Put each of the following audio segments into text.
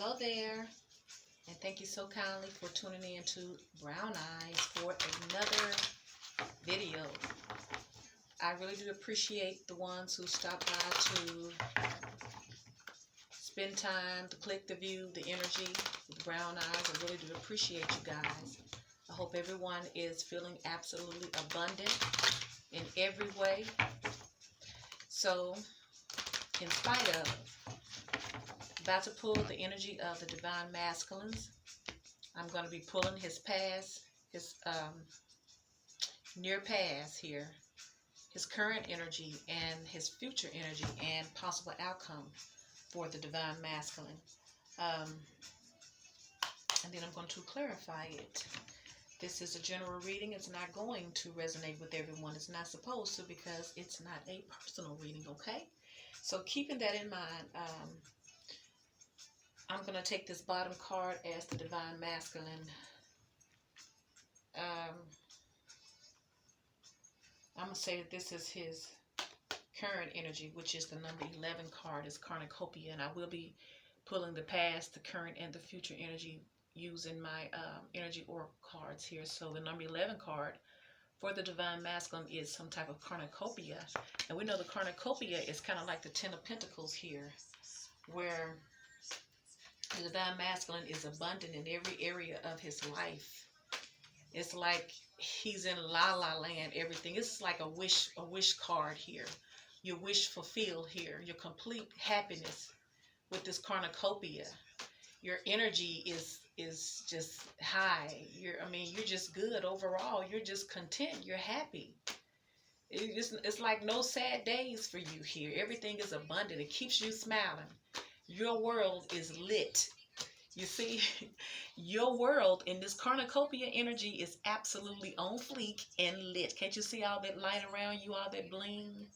Hello there, and thank you so kindly for tuning in to Brown Eyes for another video. I really do appreciate the ones who stop by to spend time, to click the view, the energy with Brown Eyes. I really do appreciate you guys. I hope everyone is feeling absolutely abundant in every way. So, in spite of, about to pull the energy of the Divine Masculines. I'm going to be pulling his past, his near past here, his current energy, and his future energy, and possible outcome for the Divine Masculine. And then I'm going to clarify it. This is a general reading. It's not going to resonate with everyone. It's not supposed to, because it's not a personal reading, okay? So keeping that in mind, I'm going to take this bottom card as the Divine Masculine. I'm going to say that this is his current energy, which is the number 11 card, is Karmic, and I will be pulling the past, the current, and the future energy using my energy oracle cards here. So the number 11 card for the Divine Masculine is some type of Karmic, and we know the Karmic is kind of like the Ten of Pentacles here, where the Divine Masculine is abundant in every area of his life. It's like he's in la la land, everything. It's like a wish card here. Your wish fulfilled here. Your complete happiness with this Karmic. Your energy is just high. You're just good overall. You're just content. You're happy. It's like no sad days for you here. Everything is abundant. It keeps you smiling. Your world is lit. You see, your world in this Karmic energy is absolutely on fleek and lit. Can't you see all that light around you, all that bling?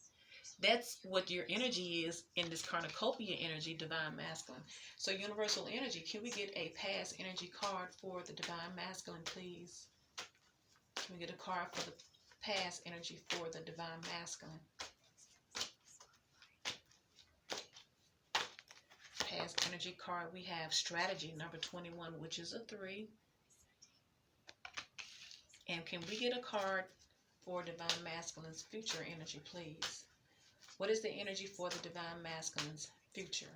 That's what your energy is in this Karmic energy, Divine Masculine. So universal energy, can we get a past energy card for the Divine Masculine, please? Can we get a card for the past energy for the Divine Masculine? Past energy card, we have strategy number 21, which is a 3. And can we get a card for Divine Masculine's future energy, please? What is the energy for the Divine Masculine's future?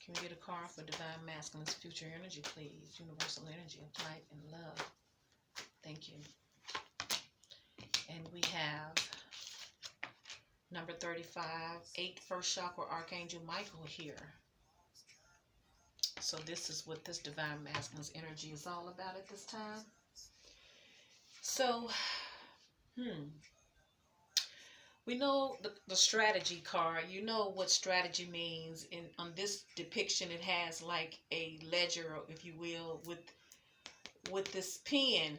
Can we get a card for Divine Masculine's future energy, please? Universal energy of light and love. Thank you. And we have number 35, 8 first chakra Archangel Michael here. So this is what this Divine Masculine's energy is all about at this time. So, we know the strategy card. You know what strategy means. On this depiction, it has like a ledger, if you will, with this pen.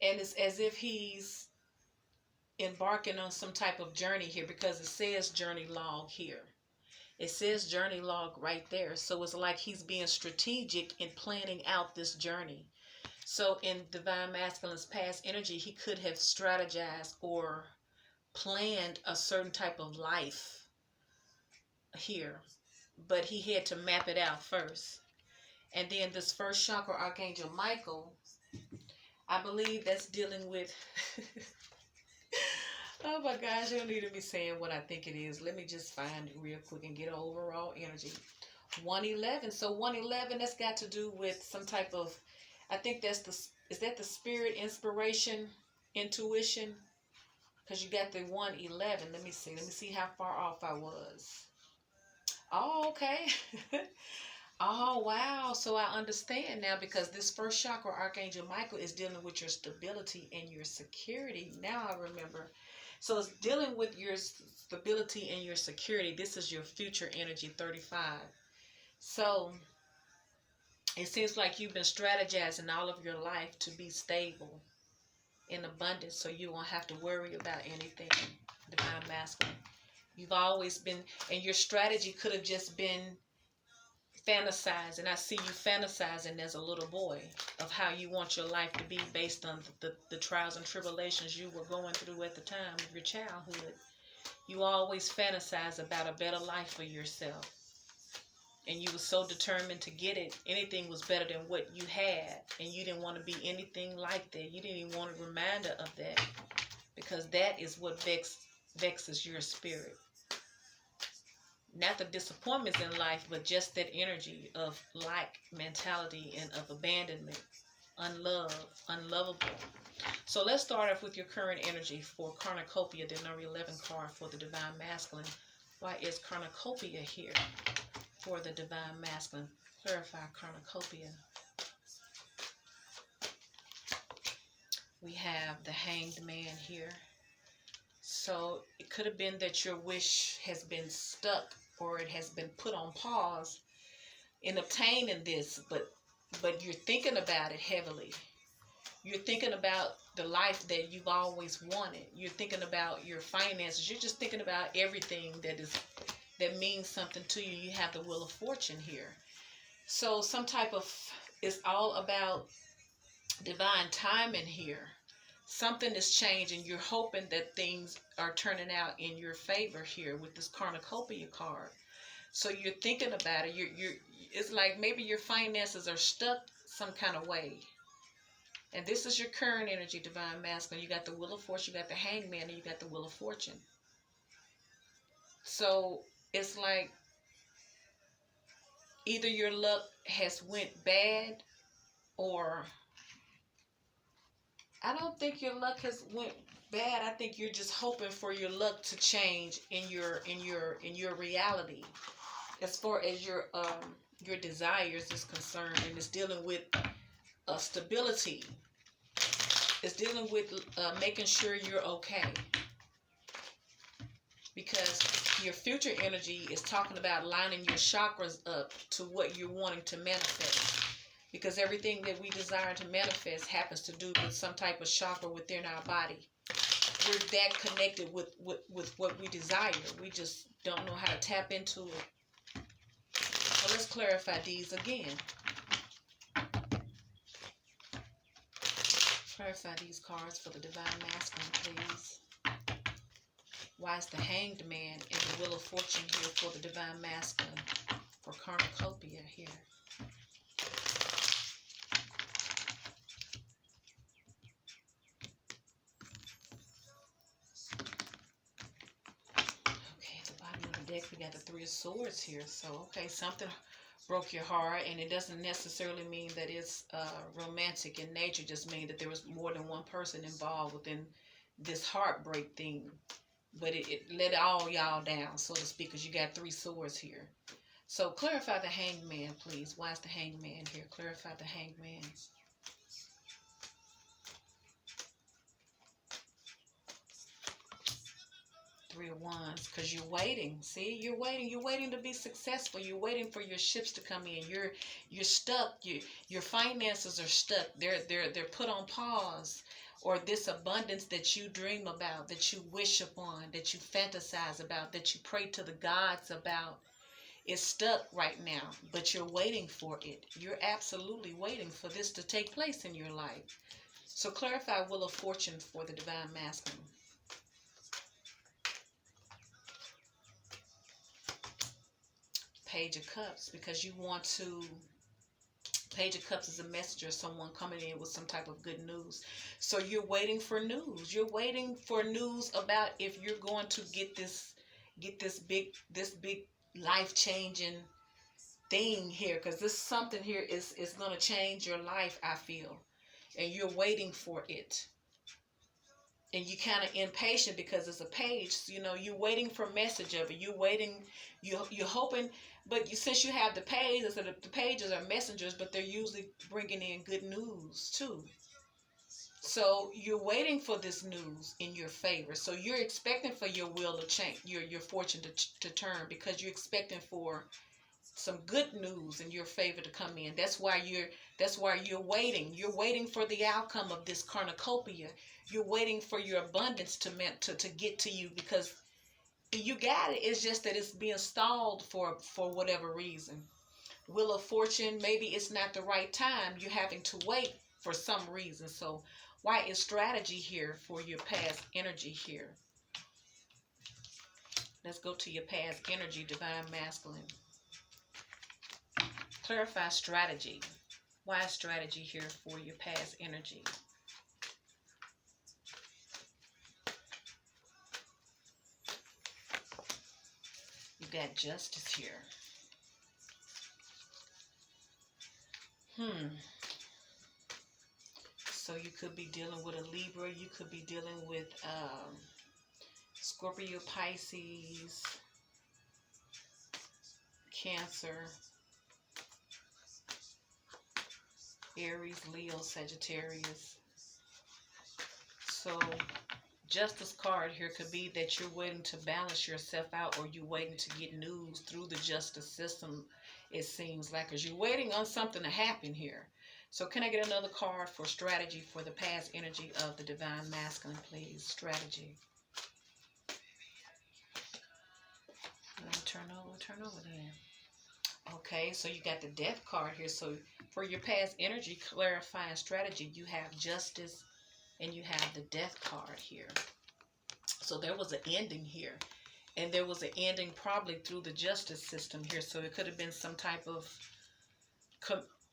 And it's as if he's embarking on some type of journey here, because it says journey log here. It says journey log right there. So it's like he's being strategic in planning out this journey. So in Divine Masculine's past energy, he could have strategized or planned a certain type of life here, but he had to map it out first. And then this first chakra Archangel Michael, I believe that's dealing with oh my gosh, you don't need to be saying what I think it is. Let me just find it real quick and get an overall energy. 111. So 111, that's got to do with some type of, I think that's is that the spirit, inspiration, intuition? Because you got the 111. Let me see how far off I was. Oh, okay. Oh, wow. So I understand now, because this first chakra Archangel Michael is dealing with your stability and your security. Now I remember. So it's dealing with your stability and your security. This is your future energy, 35. So it seems like you've been strategizing all of your life to be stable in abundance, so you won't have to worry about anything, Divine Masculine. You've always been, and your strategy could have just been fantasizing. I see you fantasizing as a little boy of how you want your life to be based on the trials and tribulations you were going through at the time of your childhood. You always fantasize about a better life for yourself. And you were so determined to get it. Anything was better than what you had. And you didn't want to be anything like that. You didn't even want a reminder of that. Because that is what vexes your spirit. Not the disappointments in life, but just that energy of lack mentality and of abandonment, unloved, unlovable. So let's start off with your current energy for Cornucopia, the number 11 card for the Divine Masculine. Why is Cornucopia here for the Divine Masculine? Clarify Cornucopia. We have the Hanged Man here. So it could have been that your wish has been stuck or it has been put on pause in obtaining this, but you're thinking about it heavily. You're thinking about the life that you've always wanted. You're thinking about your finances. You're just thinking about everything that means something to you. You have the Wheel of Fortune here. So some type of, it's all about divine timing here. Something is changing. You're hoping that things are turning out in your favor here with this Cornucopia card. So you're thinking about it. It's like maybe your finances are stuck some kind of way. And this is your current energy, Divine Masculine. You got the Wheel of Fortune, you got the Hangman, and you got the Wheel of Fortune. So it's like either your luck has went bad, or I don't think your luck has went bad. I think you're just hoping for your luck to change in your reality, as far as your desires is concerned, and it's dealing with stability. It's dealing with making sure you're okay, because your future energy is talking about lining your chakras up to what you're wanting to manifest. Because everything that we desire to manifest happens to do with some type of chakra within our body. We're that connected with what we desire. We just don't know how to tap into it. So let's clarify these again. Clarify these cards for the Divine Masculine, please. Why is the Hanged Man and the Wheel of Fortune here for the Divine Masculine for Cornucopia here? Okay, at the bottom of the deck we got the Three of Swords here. So, okay, something broke your heart, and it doesn't necessarily mean that it's romantic in nature. Just mean that there was more than one person involved within this heartbreak thing. But it let all y'all down, so to speak, because you got Three Swords here. So clarify the Hanged Man, please. Why is the Hanged Man here? Clarify the Hanged Man. Three of Wands, because you're waiting. See, you're waiting. You're waiting to be successful. You're waiting for your ships to come in. You're stuck. Your finances are stuck. They're put on pause. Or this abundance that you dream about, that you wish upon, that you fantasize about, that you pray to the gods about, is stuck right now. But you're waiting for it. You're absolutely waiting for this to take place in your life. So clarify Wheel of Fortune for the Divine Masculine. Page of Cups, because you want to. Page of Cups is a messenger, someone coming in with some type of good news. So you're waiting for news. You're waiting for news about if you're going to get this big life-changing thing here, because this something here is going to change your life, I feel. And you're waiting for it. And you kind of impatient because it's a page, you know, you're waiting for a message of it. You're waiting, you're hoping, but since you have the page, so the pages are messengers, but they're usually bringing in good news too. So you're waiting for this news in your favor. So you're expecting for your will to change, your fortune to turn, because you're expecting for some good news in your favor to come in. That's why you're waiting. You're waiting for the outcome of this Cornucopia. You're waiting for your abundance to get to you, because you got it. It's just that it's being stalled for whatever reason. Wheel of Fortune, maybe it's not the right time. You're having to wait for some reason. So why is strategy here for your past energy here? Let's go to your past energy, divine masculine. Clarify strategy. Why strategy here for your past energy? You got justice here. So you could be dealing with a Libra. You could be dealing with Scorpio, Pisces, Cancer, Aries, Leo, Sagittarius. So Justice card here could be that you're waiting to balance yourself out, or you're waiting to get news through the justice system, it seems like, because you're waiting on something to happen here. So can I get another card for strategy for the past energy of the divine masculine, please? Strategy. Turn over then. Okay, so you got the death card here. So for your past energy, clarifying strategy, you have justice and you have the death card here. So there was an ending here. And there was an ending probably through the justice system here. So it could have been some type of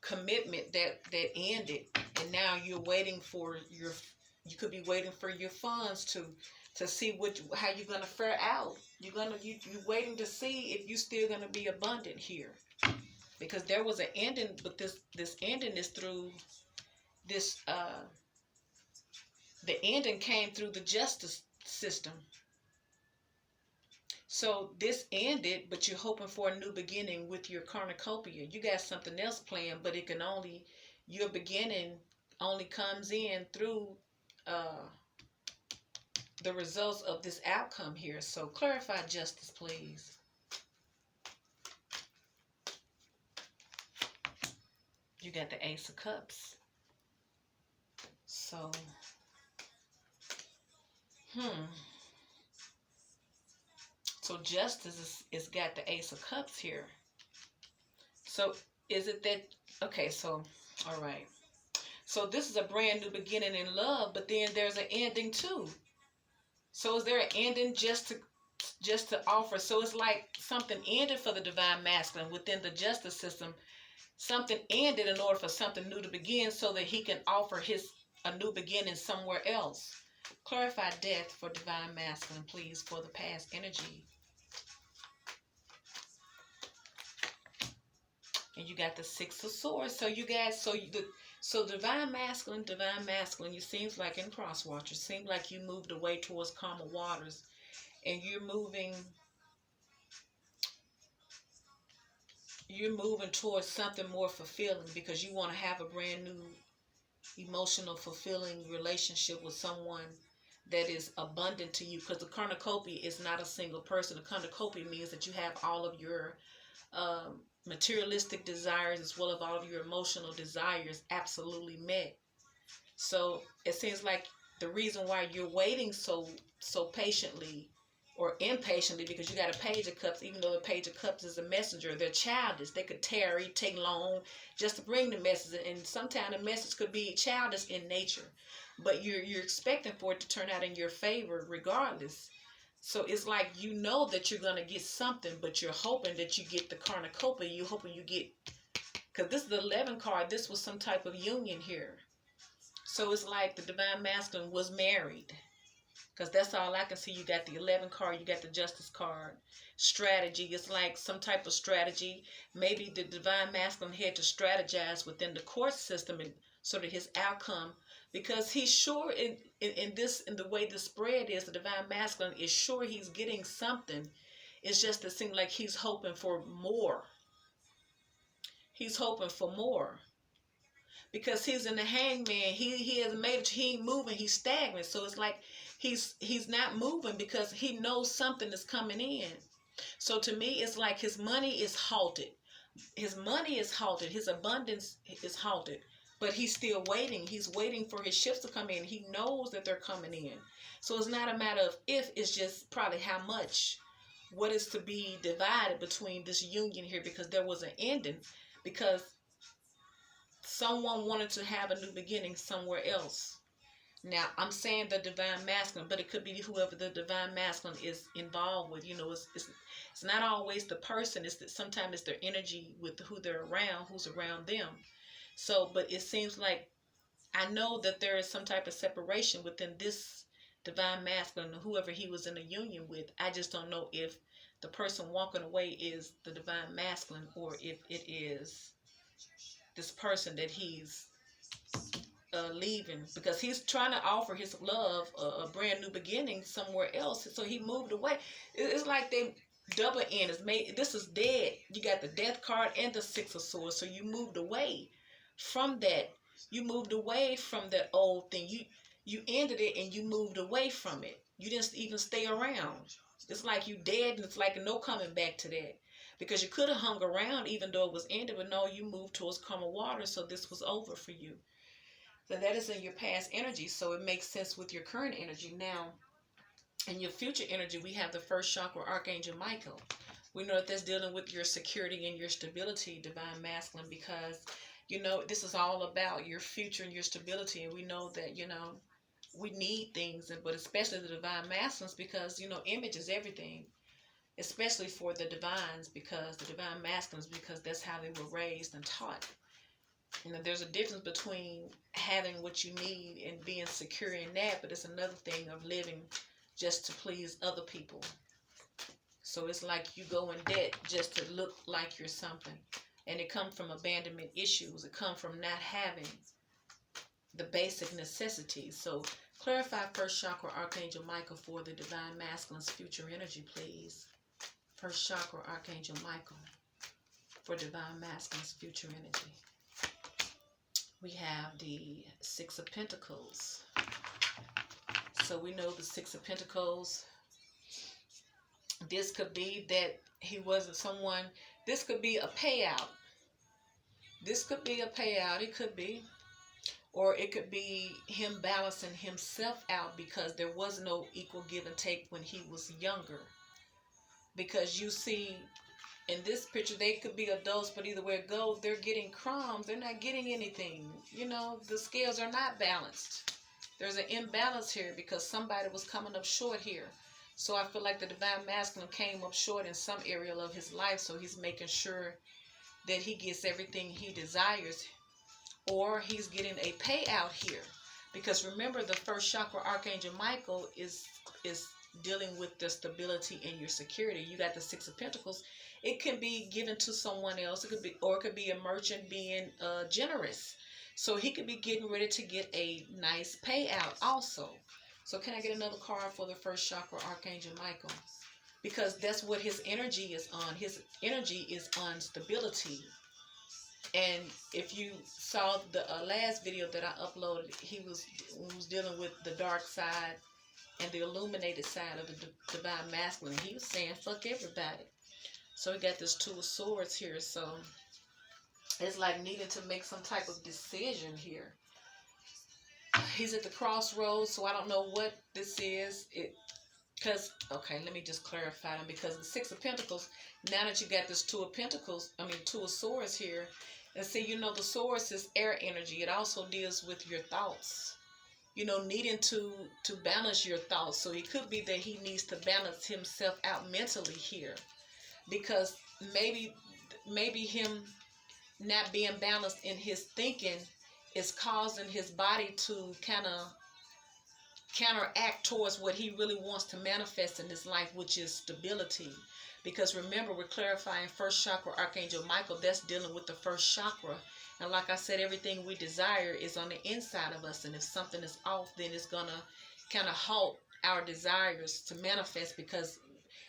commitment that ended. And now you're waiting for you could be waiting for your funds to see how you're gonna fare out. You're waiting to see if you're still gonna be abundant here, because there was an ending, but this ending is through this. The ending came through the justice system. So this ended, but you're hoping for a new beginning with your cornucopia. You got something else planned, but your beginning only comes in through the results of this outcome here. So clarify justice, please. You got the Ace of Cups. So, So justice is got the Ace of Cups here. So is it that, okay, so, all right. So this is a brand new beginning in love, but then there's an ending too. So is there an ending just to offer? So it's like something ended for the divine masculine within the justice system. Something ended in order for something new to begin, so that he can offer a new beginning somewhere else. Clarify death for divine masculine, please, for the past energy. And you got the Six of Swords. So you guys, so divine masculine, you seems like in cross watch, it seems like you moved away towards calmer waters, and you're moving towards something more fulfilling, because you want to have a brand new emotional fulfilling relationship with someone that is abundant to you, because the cornucopia is not a single person. The cornucopia means that you have all of your materialistic desires as well as all of your emotional desires absolutely met. So it seems like the reason why you're waiting so patiently or impatiently, because you got a Page of Cups. Even though the Page of Cups is a messenger, they're childish. They could tarry, take long just to bring the message, and sometimes the message could be childish in nature, but you're expecting for it to turn out in your favor regardless. So it's like you know that you're gonna get something, but you're hoping that you get the cornucopia. You're hoping you get, because this is the 11 card. This was some type of union here. So it's like the divine masculine was married, because that's all I can see. You got the 11 card, you got the Justice card. Strategy, it's like some type of strategy. Maybe the divine masculine had to strategize within the court system and sort of his outcome, because he's sure in the way the spread is, the divine masculine is sure he's getting something. It's just it seems like he's hoping for more. He's hoping for more. Because he's in the Hangman, he hasn't made it. He ain't moving. He's stagnant. So it's like he's not moving because he knows something is coming in. So to me, it's like his money is halted. His money is halted. His abundance is halted. But he's still waiting. He's waiting for his ships to come in. He knows that they're coming in. So it's not a matter of if, it's just probably how much. What is to be divided between this union here, because there was an ending. Because someone wanted to have a new beginning somewhere else. Now, I'm saying the divine masculine, but it could be whoever the divine masculine is involved with. It's not always the person. It's that sometimes it's their energy with who they're around, who's around them. So, but it seems like I know that there is some type of separation within this divine masculine or whoever he was in a union with. I just don't know if the person walking away is the divine masculine or if it is this person that he's leaving, because he's trying to offer his love a brand new beginning somewhere else. So he moved away. It's like they double end is made. This is dead. You got the death card and the six of swords. So you moved away from that. You moved away from that old thing. You ended it and you moved away from it. You didn't even stay around. It's like you dead, and it's like no coming back to that. Because you could have hung around even though it was ended, but no, you moved towards calmer water, so this was over for you. So that is in your past energy, so it makes sense with your current energy. Now, in your future energy, we have the first chakra, Archangel Michael. We know that that's dealing with your security and your stability, divine masculine, because, this is all about your future and your stability. And we know that, we need things, but especially the divine masculines, because, image is everything, especially for the divines, because the divine masculines, because that's how they were raised and taught. There's a difference between having what you need and being secure in that, but it's another thing of living just to please other people. So it's like you go in debt just to look like you're something. And it comes from abandonment issues. It comes from not having the basic necessities. So clarify first chakra, Archangel Michael, for the divine masculine's future energy, please. First chakra, Archangel Michael, for divine masculine's future energy. We have the Six of Pentacles. So we know the Six of Pentacles. This could be that he wasn't someone. This could be a payout. This could be a payout. It could be. Or it could be him balancing himself out because there was no equal give and take when he was younger. Because you see, in this picture, they could be adults, but either way it goes, they're getting crumbs. They're not getting anything. The scales are not balanced. There's an imbalance here because somebody was coming up short here. So I feel like the divine masculine came up short in some area of his life, so he's making sure that he gets everything he desires, or he's getting a payout here. Because remember, the first chakra, Archangel Michael, is dealing with the stability and your security. You got the Six of Pentacles. It can be given to someone else. It could be a merchant being generous. So he could be getting ready to get a nice payout also. So can I get another card for the first chakra, Archangel Michael? Because that's what his energy is on. His energy is on stability. And if you saw the last video that I uploaded, he was dealing with the dark side and the illuminated side of the divine masculine. He was saying, fuck everybody. So we got this Two of Swords here. So it's like needing to make some type of decision here. He's at the crossroads, so I don't know what this is. Okay, let me just clarify them. Because the Six of Pentacles, now that you got this Two of Swords here, and see, the swords is air energy. It also deals with your thoughts. Needing to balance your thoughts. So it could be that he needs to balance himself out mentally here. Because maybe him not being balanced in his thinking is causing his body to kind of counteract towards what he really wants to manifest in his life, which is stability. Because remember, we're clarifying first chakra, Archangel Michael. That's dealing with the first chakra. And like I said, everything we desire is on the inside of us. And if something is off, then it's going to kind of halt our desires to manifest, because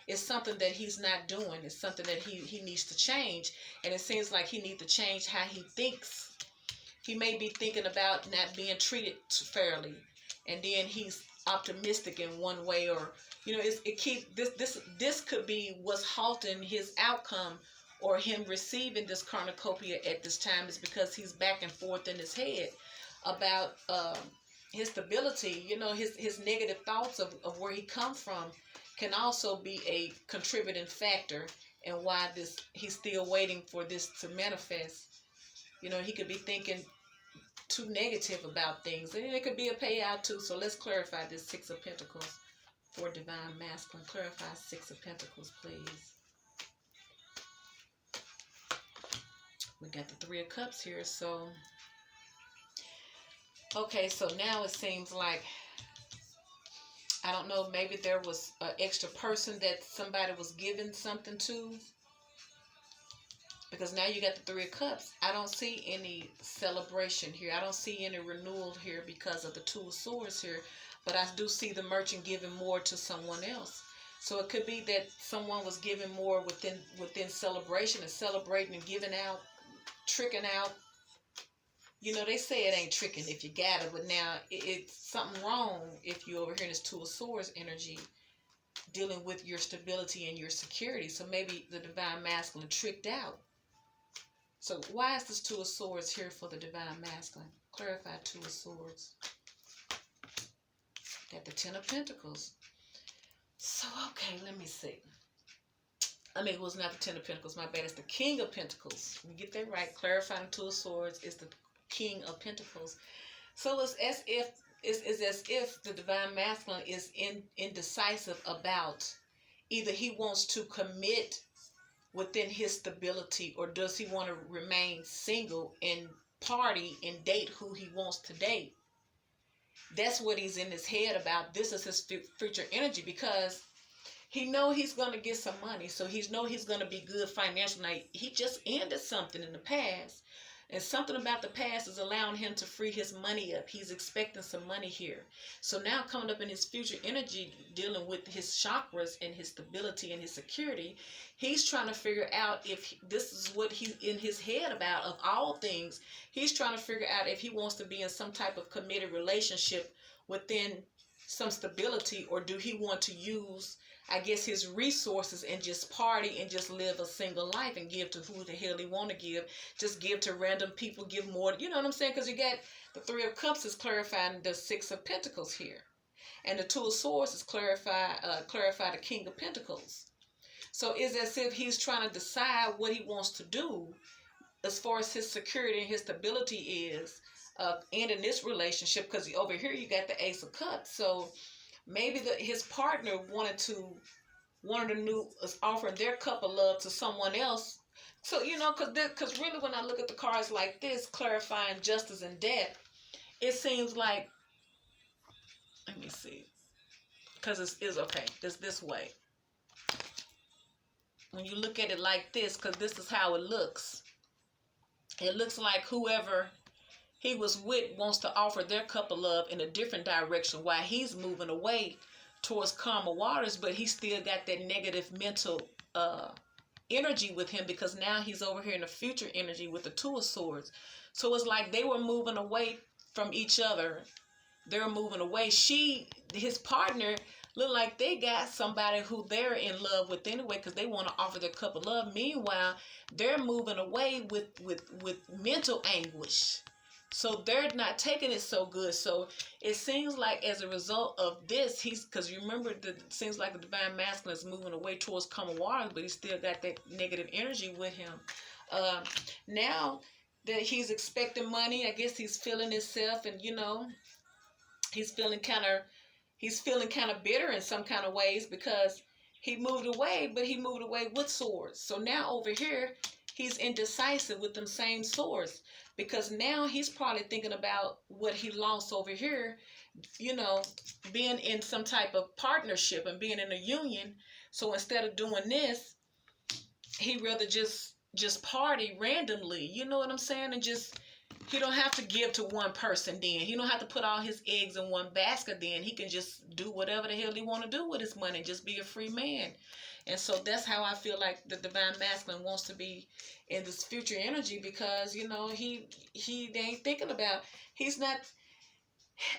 it's something that he's not doing. It's something that he needs to change. And it seems like he needs to change how he thinks. He may be thinking about not being treated fairly. And then he's optimistic in one way, or this could be what's halting his outcome or him receiving this cornucopia at this time, is because he's back and forth in his head about his stability. His negative thoughts of where he come from can also be a contributing factor in why he's still waiting for this to manifest. He could be thinking too negative about things. And it could be a payout too. So let's clarify this Six of Pentacles for Divine Masculine. Clarify Six of Pentacles, please. We got the Three of Cups here. So, okay, so now it seems like, I don't know, maybe there was an extra person that somebody was giving something to. Because now you got the Three of Cups. I don't see any celebration here. I don't see any renewal here because of the Two of Swords here. But I do see the merchant giving more to someone else. So it could be that someone was giving more within celebration and celebrating and giving out, tricking out. You know, they say it ain't tricking if you got it, but now it's something wrong if you over here in this Two of Swords energy dealing with your stability and your security. So maybe the Divine Masculine tricked out. So why is this Two of Swords here for the Divine Masculine? Clarify Two of Swords. Got the Ten of Pentacles. So, okay, let me see. I mean, it was not the Ten of Pentacles. My bad. It's the King of Pentacles. You get that right. Clarifying Two of Swords is the King of Pentacles. So it's as if the Divine Masculine is indecisive about either he wants to commit within his stability, or does he want to remain single and party and date who he wants to date? That's what he's in his head about. This is his future energy, because he know he's going to get some money. So he know he's going to be good financially. He just ended something in the past, and something about the past is allowing him to free his money up. He's expecting some money here. So now coming up in his future energy, dealing with his chakras and his stability and his security, he's trying to figure out if this is what he's in his head about. Of all things, he's trying to figure out if he wants to be in some type of committed relationship within some stability, or do he want to use, I guess, his resources and just party and just live a single life and give to who the hell he want to give. Just give to random people, give more. You know what I'm saying? Because you got the Three of Cups is clarifying the Six of Pentacles here. And the Two of Swords is clarify the King of Pentacles. So it's as if he's trying to decide what he wants to do as far as his security and his stability is ending this relationship. Because over here you got the Ace of Cups. So maybe his partner wanted to offering their cup of love to someone else. So, you know, because really when I look at the cards like this, clarifying justice and death, it seems like, let me see, because it's okay, it's this way. When you look at it like this, because this is how it looks like whoever he was with wants to offer their cup of love in a different direction while he's moving away towards calmer waters, but he still got that negative mental energy with him, because now he's over here in the future energy with the Two of Swords. So it's like they were moving away from each other. They're moving away. His partner, look like they got somebody who they're in love with anyway, because they want to offer their cup of love. Meanwhile, they're moving away with mental anguish. So they're not taking it so good. So it seems like as a result of this, because you remember that it seems like the Divine Masculine is moving away towards common waters, but he still got that negative energy with him. Now that he's expecting money, I guess he's feeling himself, and you know, he's feeling kind of bitter in some kind of ways, because he moved away, but he moved away with swords. So now over here, he's indecisive with them same swords, because now he's probably thinking about what he lost over here, you know, being in some type of partnership and being in a union. So instead of doing this, he rather just party randomly, you know what I'm saying? And just, he don't have to give to one person then. He don't have to put all his eggs in one basket then. He can just do whatever the hell he want to do with his money, just be a free man. And so that's how I feel like the Divine Masculine wants to be in this future energy, because, you know, he ain't thinking about,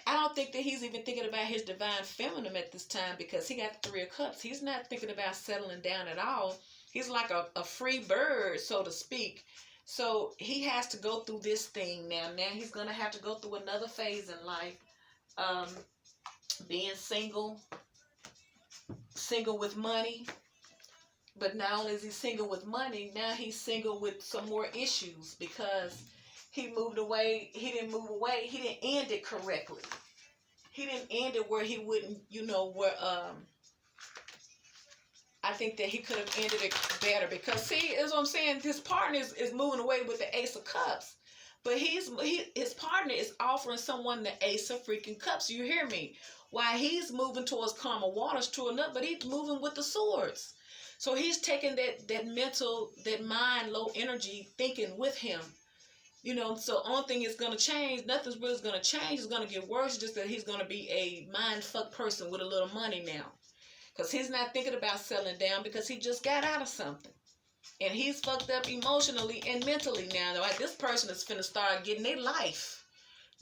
I don't think that he's even thinking about his Divine Feminine at this time, because he got the Three of Cups. He's not thinking about settling down at all. He's like a free bird, so to speak. So he has to go through this thing now. Now he's going to have to go through another phase in life. Being single with money. But not only is he single with money, now he's single with some more issues, because he moved away. He didn't move away. He didn't end it correctly. He didn't end it where he wouldn't, where I think that he could have ended it better, because see, is what I'm saying. His partner is moving away with the Ace of Cups, but his partner is offering someone the Ace of freaking Cups. You hear me? While he's moving towards calmer waters, true enough, but he's moving with the swords. So he's taking that mental, that mind, low energy thinking with him. So only thing is going to change, nothing's really going to change. It's going to get worse, just that he's going to be a mind fuck person with a little money now. Because he's not thinking about settling down, because he just got out of something. And he's fucked up emotionally and mentally now. Like, this person is finna start getting their life.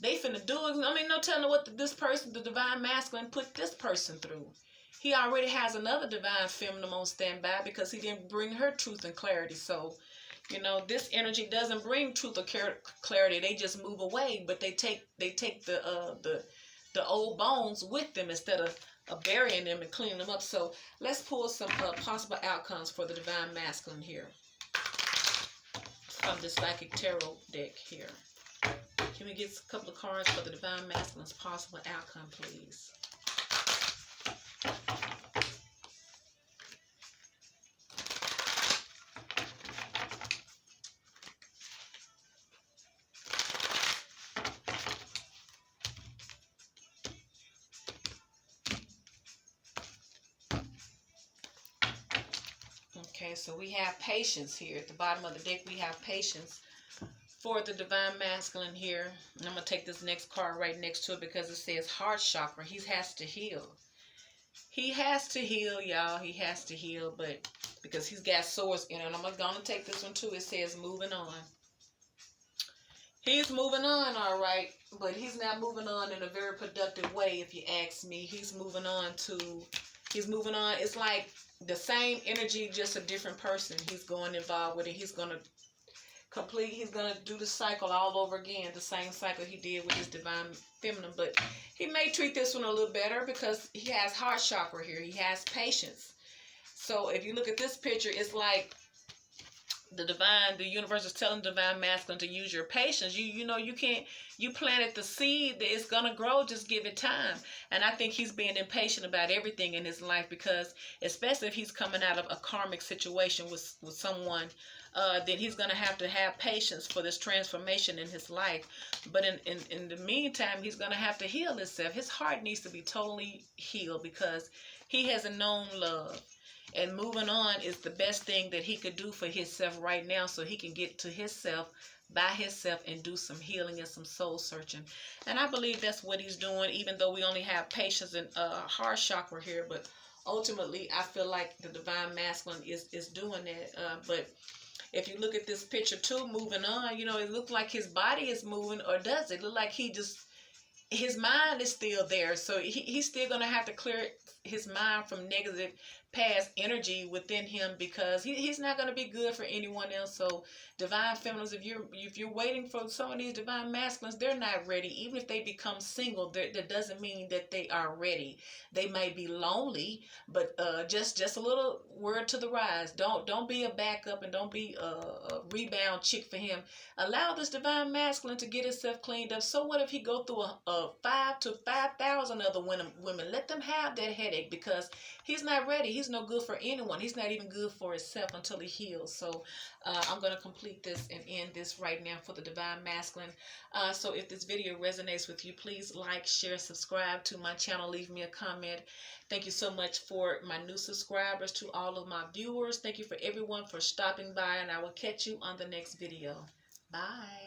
They finna do it. I mean, no telling what this person, the divine masculine, put this person through. He already has another divine feminine on standby, because he didn't bring her truth and clarity. So, this energy doesn't bring truth or clarity. They just move away, but they take the old bones with them instead of burying them and cleaning them up. So let's pull some possible outcomes for the divine masculine here from the psychic tarot deck here. Can we get a couple of cards for the divine masculine's possible outcome, please? Okay, so we have patience here. At the bottom of the deck, we have patience for the divine masculine here. And I'm going to take this next card right next to it, because it says heart chakra. He has to heal. He has to heal, y'all. He has to heal, but because he's got swords in it. And I'm going to take this one too. It says moving on. He's moving on, all right, but he's not moving on in a very productive way, if you ask me. He's moving on. It's like the same energy, just a different person. He's going involved with it. He's going to do the cycle all over again, the same cycle he did with his divine feminine. But he may treat this one a little better, because he has heart chakra here. He has patience. So if you look at this picture, it's like the universe is telling divine masculine to use your patience. You planted the seed, that it's gonna grow, just give it time. And I think he's being impatient about everything in his life, because especially if he's coming out of a karmic situation with someone, then he's gonna have to have patience for this transformation in his life. But in the meantime, he's gonna have to heal himself. His heart needs to be totally healed, because he hasn't known love. And moving on is the best thing that he could do for himself right now, so he can get to himself by himself and do some healing and some soul searching. And I believe that's what he's doing, even though we only have patience and heart chakra here. But ultimately, I feel like the divine masculine is doing that. But if you look at this picture too, moving on, it looks like his body is moving, or does it look like his mind is still there? So he's still going to have to clear his mind from negative past energy within him, because he's not going to be good for anyone else. So divine feminines, if you're waiting for some of these divine masculines, they're not ready. Even if they become single, that doesn't mean that they are ready. They may be lonely, but just a little word to the rise. Don't be a backup, and don't be a rebound chick for him. Allow this divine masculine to get himself cleaned up. So what if he go through a 5 to 5,000 other women? Let them have that headache, because he's not ready. He's no good for anyone. He's not even good for himself until he heals. So I'm going to complete this and end this right now for the divine masculine. So if this video resonates with you, please like, share, subscribe to my channel. Leave me a comment. Thank you so much for my new subscribers, to all of my viewers. Thank you for everyone for stopping by, and I will catch you on the next video. Bye.